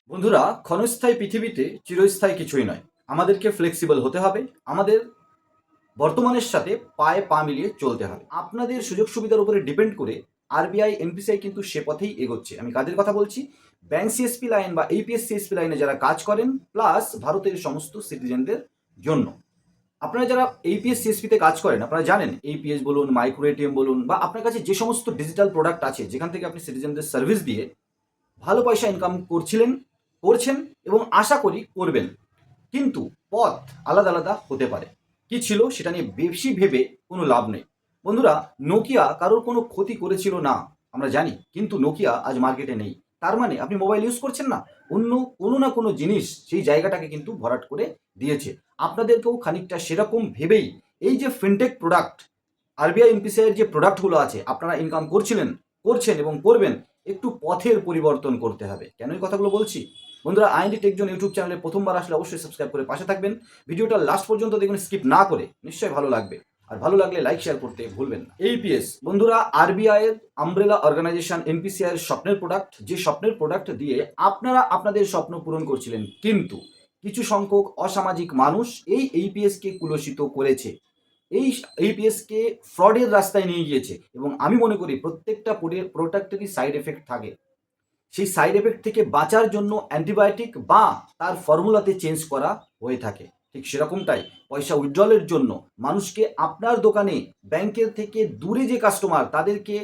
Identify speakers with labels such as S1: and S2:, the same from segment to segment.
S1: বন্ধুরা, ক্ষণস্থায়ী পৃথিবীতে চিরস্থায়ী কিছুই নয়। আমাদেরকে ফ্লেক্সিবল হতে হবে। আমাদের বর্তমানের সাথে পায়ে পা মিলিয়ে চলতে হবে। আপনাদের সুযোগ সুবিধার উপরে ডিপেন্ড করে আরবিআই, এনপিসিআই কিন্তু সে পথেই এগোচ্ছে। আমি কাদের কথা বলছি? ব্যাংক সিএসপি লাইন বা এপিএস সিএসপি লাইনে যারা কাজ করেন, প্লাস ভারতের সমস্ত সিটিজেনদের জন্য। আপনারা যারা এইপিএস সিএসপিতে কাজ করেন, আপনারা জানেন এইপিএস বলুন, মাইক্রো এটিএম বলুন, বা আপনার কাছে যে সমস্ত ডিজিটাল প্রোডাক্ট আছে যেখান থেকে আপনি সিটিজেনদের সার্ভিস দিয়ে ভালো পয়সা ইনকাম করছেন এবং আশা করি করবেন। কিন্তু পথ আলাদা আলাদা হতে পারে। কি ছিল সেটা নিয়ে বেশি ভেবে কোনো লাভ নেই। বন্ধুরা, নোকিয়া কারোর কোনো ক্ষতি করেছিল না আমরা জানি, কিন্তু নোকিয়া আজ মার্কেটে নেই। তার মানে আপনি মোবাইল ইউজ করছেন না, অন্য কোনো না কোনো জিনিস সেই জায়গাটাকে কিন্তু ভরাট করে দিয়েছে। আপনাদেরকেও খানিকটা সেরকম ভেবেই এই যে ফিনটেক প্রোডাক্ট, আরবিআই এনপিসিআই এর যে প্রোডাক্টগুলো আছে, আপনারা ইনকাম করছেন এবং করবেন, একটু পথের পরিবর্তন করতে হবে। কেন এই কথাগুলো বলছি? বন্ধুরা, আইএনডি টেকজন ইউটিউব চ্যানেলে প্রথমবার আসলে অবশ্যই সাবস্ক্রাইব করে পাশে থাকবেন। ভিডিওটা লাস্ট পর্যন্ত দেখবেন, স্কিপ না করে, নিশ্চয়ই ভালো লাগবে। আর ভালো লাগলে লাইক শেয়ার করতে ভুলবেন না। এইপিএস বন্ধুরা, আরবিআই এর আমব্রেলা অর্গানাইজেশন, এনপিসিআই এর স্বপ্নের প্রোডাক্ট, যে স্বপ্নের প্রোডাক্ট দিয়ে আপনারা আপনাদের স্বপ্ন পূরণ করছিলেন, কিন্তু কিছু সংখ্যক অসামাজিক মানুষ এই এইপিএস কে কুলসিত করেছে, এই এইপিএসকে ফ্রডের রাস্তায় নিয়ে গিয়েছে। এবং আমি মনে করি প্রত্যেকটা প্রোডাক্টেরই সাইড এফেক্ট থাকে। সেই সাইড এফেক্ট থেকে বাঁচার জন্য অ্যান্টিবায়োটিক বা তার ফর্মুলাতে চেঞ্জ করা হয়ে থাকে। ঠিক সেরকমটাই পয়সা উইথড্রলের জন্য মানুষকে আপনার দোকানে ব্যাংকের থেকে দূরে যে কাস্টমার, তাদেরকে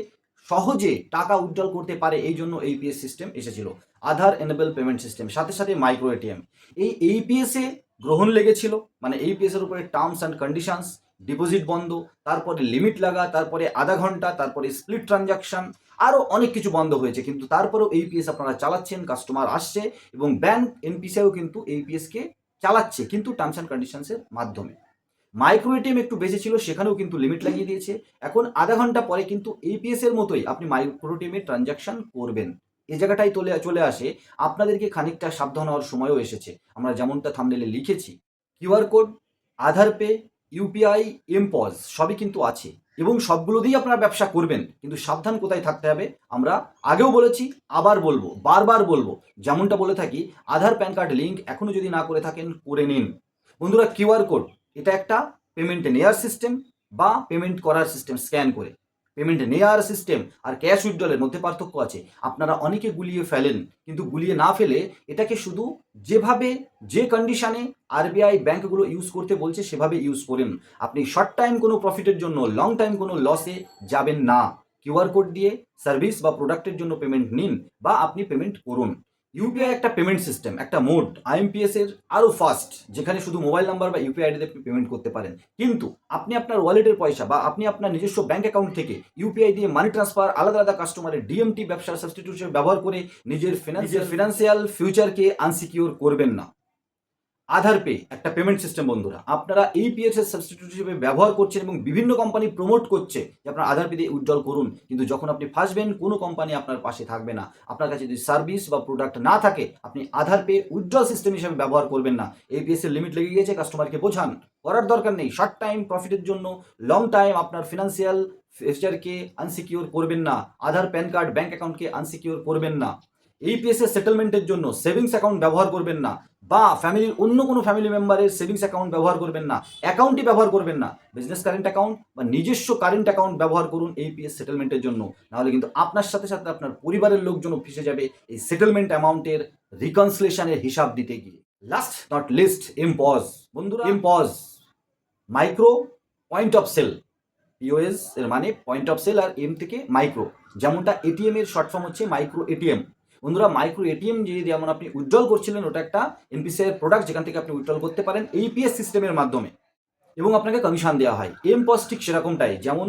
S1: সহজে টাকা উইথড্রল করতে পারে, এই জন্য এইপিএস সিস্টেম এসেছিল। আধার এনেবল পেমেন্ট সিস্টেম, সাথে সাথে মাইক্রো এটিএম। এই এইপিএসে গ্রহণ লেগেছিল, মানে এইপিএস এর উপরে টার্মস অ্যান্ড কন্ডিশনস, ডিপোজিট বন্ধ, তারপরে লিমিট লাগা, তারপরে আধা ঘন্টা, তারপরে স্প্লিট ট্রানজাকশন, আরও অনেক কিছু বন্ধ হয়েছে। কিন্তু তারপরেও এইপিএস আপনারা চালাচ্ছেন, কাস্টমার আসছে, এবং ব্যাংক এনপিসিআইও কিন্তু এইপিএসকে চালাচ্ছে, কিন্তু টার্মস অ্যান্ড কন্ডিশনসের মাধ্যমে। মাইক্রো এটিএম একটু বেঁচে ছিল, সেখানেও কিন্তু লিমিট লাগিয়ে দিয়েছে। এখন আধা ঘন্টা পরে কিন্তু এইপিএস এর মতোই আপনি মাইক্রো এটিএমে ট্রানজাকশন করবেন। এই জায়গাটাই চলে আসে আপনাদেরকে খানিকটা সাবধান হওয়ার সময়ও এসেছে। আমরা যেমনটা থাম্বনেলে লিখেছি, কিউআর কোড, আধার পে, ইউপিআই, এমপজ সবই কিন্তু আছে, এবং সবগুলো দিয়েই আপনারা ব্যবসা করবেন। কিন্তু সাবধান কোথায় থাকতে হবে আমরা আগেও বলেছি, আবার বলবো, বারবার বলবো, যেমনটা বলে থাকি, আধার প্যান কার্ড লিঙ্ক এখনো যদি না করে থাকেন, করে নিন। বন্ধুরা, কিউআর কোড এটা একটা পেমেন্ট নেয়ার সিস্টেম বা পেমেন্ট করার সিস্টেম। স্ক্যান করে পেমেন্ট নেয়ার সিস্টেম আর ক্যাশ উইথড্রলের মধ্যে পার্থক্য আছে। আপনারা অনেকে গুলিয়ে ফেলেন, কিন্তু গুলিয়ে না ফেলে এটাকে শুধু যেভাবে, যে কন্ডিশনে আরবিআই ব্যাংকগুলো ইউজ করতে বলছে সেভাবে ইউজ করেন। আপনি শর্ট টাইম কোনো প্রফিটের জন্য লং টাইম কোনো লসে যাবেন না। কিউআর কোড দিয়ে সার্ভিস বা প্রোডাক্টের জন্য পেমেন্ট নিন বা আপনি পেমেন্ট করুন। ইউপিআই একটা পেমেন্ট সিস্টেম, একটা মোড আইএমপিএস এর আরও ফাস্ট, যেখানে শুধু মোবাইল নাম্বার বা ইউপিআই আইডিতে আপনি পেমেন্ট করতে পারেন। কিন্তু আপনি আপনার ওয়ালেটের পয়সা বা আপনি আপনার নিজস্ব ব্যাংক অ্যাকাউন্ট থেকে ইউপিআই দিয়ে মানি ট্রান্সফার, আলাদা আলাদা কাস্টমারের ডিএমটি ব্যবসার সাবস্টিটিউট হিসেবে ব্যবহার করে নিজের ফিনান্সিয়াল ফিউচারকে আনসিকিউর করবেন না। আধার পে একটা পেমেন্ট সিস্টেম বন্ধুরা, আপনারা এইপিএস এর সাবস্টিটিউট হিসেবে ব্যবহার করছেন এবং বিভিন্ন কোম্পানি প্রমোট করছে যে আপনার আধার পে দিয়ে উইথড্রল করুন, কিন্তু যখন আপনি ফাঁসবেন কোনো কোম্পানি আপনার পাশে থাকবে না। আপনার কাছে যদি সার্ভিস বা প্রোডাক্ট না থাকে, আপনি আধার পে উইথড্রল সিস্টেম হিসেবে ব্যবহার করবেন না। এইপিএস এর লিমিট লেগে গিয়েছে, কাস্টমারকে বোঝান, করার দরকার নেই। শর্ট টাইম প্রফিটের জন্য লং টাইম আপনার ফিনান্সিয়াল ফিউচারকে আনসিকিউর করবেন না। আধার, প্যান কার্ড, ব্যাংক অ্যাকাউন্টকে আনসিকিউর করবেন না। এইপিএস এর সেটেলমেন্টের জন্য সেভিংস অ্যাকাউন্ট ব্যবহার করবেন না, বা ফ্যামিলির অন্য কোনো ফ্যামিলি মেম্বারের সেভিংস অ্যাকাউন্ট ব্যবহার করবেন না, অ্যাকাউন্টই ব্যবহার করবেন না। বিজনেস কারেন্ট অ্যাকাউন্ট বা নিজস্ব কারেন্ট অ্যাকাউন্ট ব্যবহার করুন এইপিএস সেটেলমেন্টের জন্য। নাহলে কিন্তু আপনার সাথে সাথে আপনার পরিবারের লোকজনও ফেসে যাবে এই সেটেলমেন্ট অ্যামাউন্টের রিকনসিলেশনের হিসাব দিতে গিয়ে। লাস্ট নট লিস্ট, এমপজ বন্ধুরা, mPOS micro point of sale. POS এর মানে পয়েন্ট অফ সেল, আর এম থেকে মাইক্রো, যেমনটা এটিএম এর শর্ট ফর্ম হচ্ছে মাইক্রো এটিএম। বন্ধুরা, মাইক্রো এটিএম যেমন আপনি উইথড্রল করছিলেন, ওটা একটা এনপিসিআই এর প্রোডাক্ট, যেখান থেকে আপনি উইথড্রল করতে পারেন এইপিএস সিস্টেমের মাধ্যমে, এবং আপনাকে কমিশন দেওয়া হয়। এমপস ঠিক সেরকমটাই, যেমন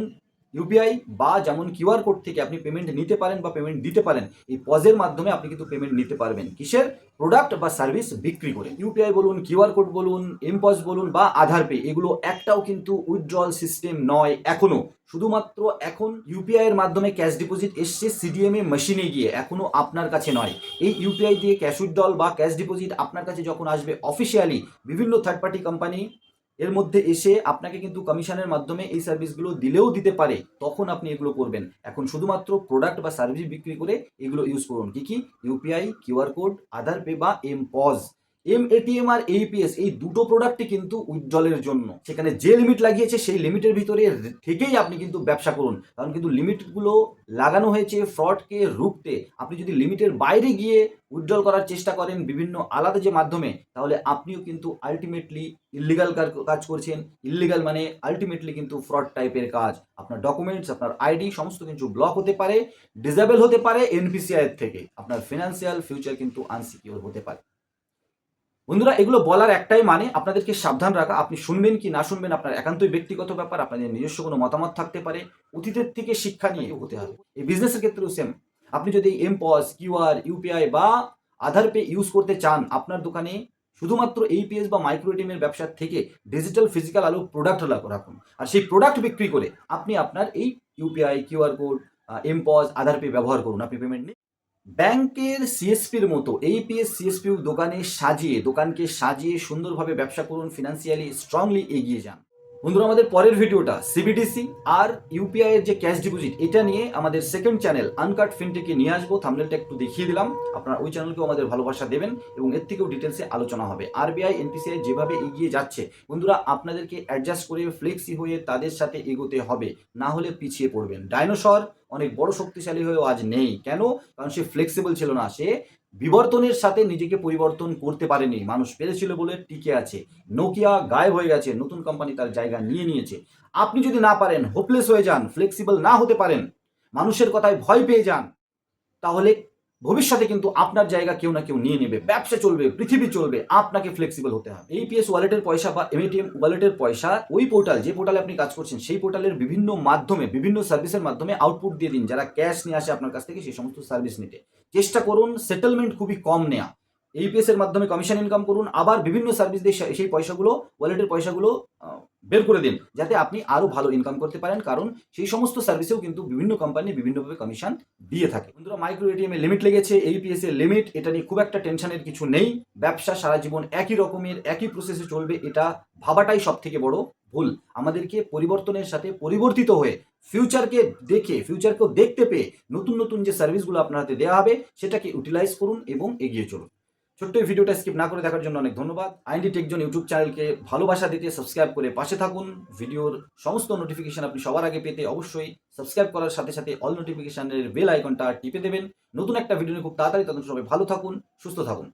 S1: ইউপিআই বা যেমন কিউআর কোড থেকে আপনি পেমেন্ট নিতে পারেন বা পেমেন্ট দিতে পারেন, এই পজের মাধ্যমে আপনি কিন্তু পেমেন্ট নিতে পারবেন। কিসের? প্রোডাক্ট বা সার্ভিস বিক্রি করে। ইউপিআই বলুন, কিউআর কোড বলুন, এমপস বলুন বা আধার পে, এগুলো একটাও কিন্তু উইথড্রল সিস্টেম নয় এখনো। শুধুমাত্র এখন ইউপিআই এর মাধ্যমে ক্যাশ ডিপোজিট এসছে সিডিএমএ মেশিনে গিয়ে, এখনো আপনার কাছে নয়। এই ইউপিআই দিয়ে ক্যাশ উইথড্রল বা ক্যাশ ডিপোজিট আপনার কাছে যখন আসবে অফিসিয়ালি, বিভিন্ন থার্ড পার্টি কোম্পানি এর মধ্যে এসে আপনাকে কিন্তু কমিশনের মাধ্যমে এই সার্ভিসগুলো দিলেও দিতে পারে, তখন আপনি এগুলো করবেন। এখন শুধুমাত্র প্রোডাক্ট বা সার্ভিস বিক্রি করে এগুলো ইউজ করুন। কি ইউপিআই, কিউআর কোড, আধার পে বা এমপজ। এটিএম আর এইপিএস এই দুটো প্রোডাক্টই কিন্তু উইথড্রলের জন্য। সেখানে যে লিমিট লাগিয়েছে সেই লিমিটের ভিতরে থেকেই আপনি কিন্তু ব্যবসা করুন, কারণ কিন্তু লিমিটগুলো লাগানো হয়েছে ফ্রডকে রুখতে। আপনি যদি লিমিটের বাইরে গিয়ে উইথড্রল করার চেষ্টা করেন বিভিন্ন আলাদা যে মাধ্যমে, তাহলে আপনিও কিন্তু আলটিমেটলি ইল্লিগাল কাজ করছেন। ইল্লিগাল মানে আলটিমেটলি কিন্তু ফ্রড টাইপের কাজ। আপনার ডকুমেন্টস, আপনার আইডি সমস্ত কিছু ব্লক হতে পারে, ডিসেবল হতে পারে এনপিসিআই এর থেকে। আপনার ফিনান্সিয়াল ফিউচার কিন্তু আনসিকিউর হতে পারে। বন্ধুরা, এগুলো বলার একটাই মানে আপনাদেরকে সাবধান রাখা। আপনি শুনবেন কি না শুনবেন আপনার একান্তই ব্যক্তিগত ব্যাপার, আপনাদের নিজস্ব কোনো মতামত থাকতে পারে। অতীতের থেকে শিক্ষা নিয়ে হতে হবে। এই বিজনেসের ক্ষেত্রেও সেম। আপনি যদি এমপস, কিউআর, ইউপিআই বা আধার পে ইউজ করতে চান, আপনার দোকানে শুধুমাত্র এইপিএস বা মাইক্রো এটিএমের ব্যবসার থেকে ডিজিটাল ফিজিক্যাল আলো প্রোডাক্ট রাখুন। আর সেই প্রোডাক্ট বিক্রি করে আপনি আপনার এই ইউপিআই, কিউআর কোড, এমপস, আধার পে ব্যবহার করুন। আপনি পেমেন্ট নিন। ব্যাংকের সিএসপির মতো এইপিএস সিএসপিও দোকানকে সাজিয়ে সুন্দরভাবে ব্যবসা করুন, ফিনান্সিয়ালি স্ট্রংলি এগিয়ে যান। বন্ধুরা, আমাদের পরের ভিডিওটা সিবিডিসি আর ইউপিআই এর যে ক্যাশ ডিপোজিট, এটা নিয়ে আমাদের সেকেন্ড চ্যানেল আনকাট ফিনটেকে নিয়ে আসবো। থাম্বনেলটা একটু দেখিয়ে দিলাম। আপনারা ওই চ্যানেলকেও আমাদের ভালোবাসা দেবেন এবং এর থেকেও ডিটেলসে আলোচনা হবে। আরবিআই, এনপিসিআই যেভাবে এগিয়ে যাচ্ছে, বন্ধুরা আপনাদেরকে অ্যাডজাস্ট করে ফ্লেক্সি হয়ে তাদের সাথে এগোতে হবে, না হলে পিছিয়ে পড়বেন। ডাইনোসর অনেক বড় শক্তিশালী হয়েও আজ নেই। কেন? কারণ সে ফ্লেক্সিবল ছিল না। সে বিবর্তনের সাথে নিজেকে পরিবর্তন করতে পারেনি। মানুষ পেরেছিল বলে টিকে আছে। নোকিয়া গায়েব হয়ে গেছে, নতুন কোম্পানি তার জায়গা নিয়ে নিয়েছে। আপনি যদি না পারেন, হোপলেস হয়ে যান, ফ্লেক্সিবল না হতে পারেন, মানুষের কথায় ভয় পেয়ে যান, তাহলে ভবিষ্যতে কিন্তু আপনার জায়গা কেউ না কেউ নিয়ে নেবে। ব্যবসা চলবে, পৃথিবী চলবে, আপনাকে ফ্লেক্সিবল হতে হবে। এইপিএস ওয়ালেটের পয়সা বা এমএটিএম ওয়ালেটের পয়সা ওই পোর্টাল, যে পোর্টালে আপনি কাজ করছেন সেই পোর্টালের বিভিন্ন মাধ্যমে, বিভিন্ন সার্ভিসের মাধ্যমে আউটপুট দিয়ে দিন। যারা ক্যাশ নিয়ে আসে আপনার কাছ থেকে সেই সমস্ত সার্ভিস নিতে চেষ্টা করুন। সেটেলমেন্ট খুবই কম নেওয়া। এইপিএস এর মাধ্যমে কমিশন ইনকাম করুন, আবার বিভিন্ন সার্ভিস দিয়ে সেই পয়সাগুলো, ওয়ালেটের পয়সাগুলো বের করে দিন, যাতে আপনি আরো ভালো ইনকাম করতে পারেন। কারণ সেই সমস্ত সার্ভিসেও কিন্তু বিভিন্ন কোম্পানি বিভিন্নভাবে কমিশন দিয়ে থাকে। বন্ধুরা, মাইক্রো এটিএম এ লিমিট লেগেছে, এইপিএস এর লিমিট, এটা নিয়ে খুব একটা টেনশনের কিছু নেই। ব্যবসা সারা জীবন একই রকমের একই প্রসেসে চলবে, এটা ভাবাটাই সব থেকে বড় ভুল। আমাদেরকে পরিবর্তনের সাথে পরিবর্তিত হয়ে ফিউচারকে দেখে, ফিউচারকেও দেখতে পেয়ে নতুন নতুন যে সার্ভিসগুলো আপনার হাতে দেওয়া হবে সেটাকে ইউটিলাইজ করুন এবং এগিয়ে চলুন। ছোট্ট এই ভিডিওটা স্কিপ না করে দেখার জন্য অনেক ধন্যবাদ। আইএনডি টেকজন ইউটিউব চ্যানেলকে ভালোবাসা দিতে সাবস্ক্রাইব করে পাশে থাকুন। ভিডিওর সমস্ত নোটিফিকেশন আপনি সবার আগে পেতে অবশ্যই সাবস্ক্রাইব করার সাথে সাথে অল নোটিফিকেশনের বেল আইকনটা টিপে দেবেন। নতুন একটা ভিডিও নিয়ে খুব তাড়াতাড়ি, তখন সবাই ভালো থাকুন, সুস্থ থাকুন।